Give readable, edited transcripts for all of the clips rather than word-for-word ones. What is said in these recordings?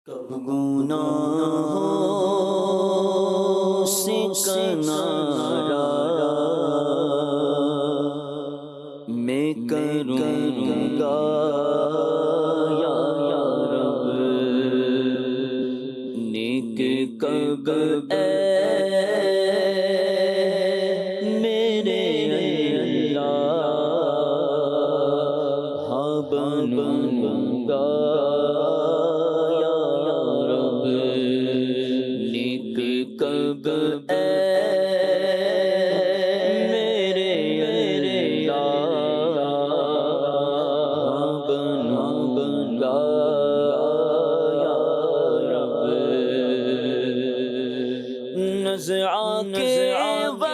کب گناہوں سے کنارہ میں کروں گا یا رب، نیک کب اے میرے اللہ، ہاں بنوں گا کب اے میرے اللہ، بنوں گا یا رب، نزعہ کے وقت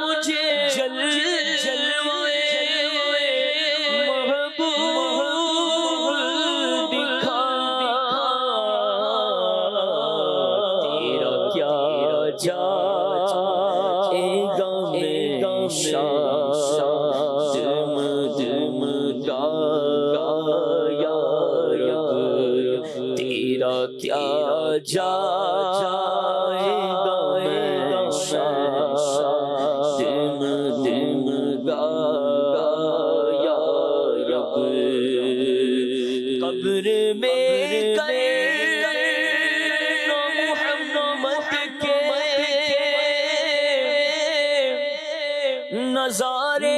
مجھے کیا جائے گا دم دم گا یا رب، قبر میں محمد کے نظارے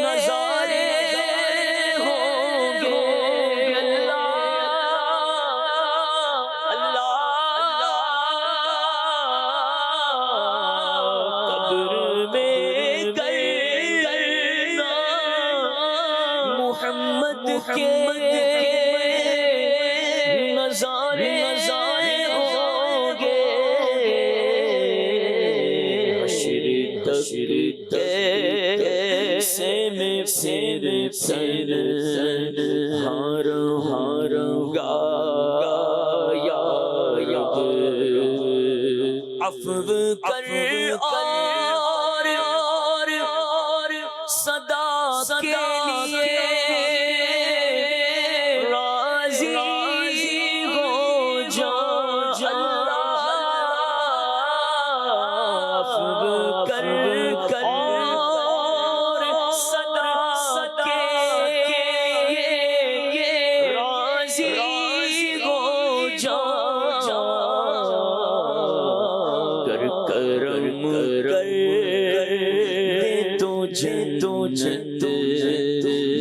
محمد کے نظارے ہوں گے، حشر سے میں پھر ہاروں گا یا رب، عفو کر اور صدا کے لیے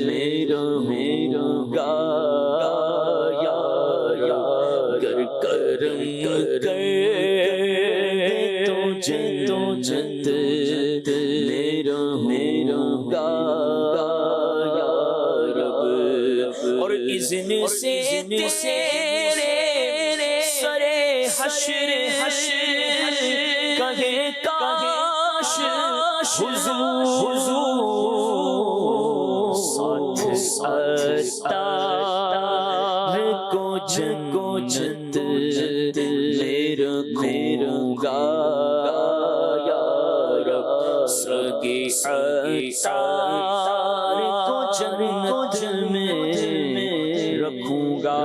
میرا گا یا گر کرم کر تو جت میرا گا یا رب، اور اذن سے سرے حشر کہے کاش حضور ستار کو جت میرا گا یا رب، سگی ستار کو جنت میں رکھوں گا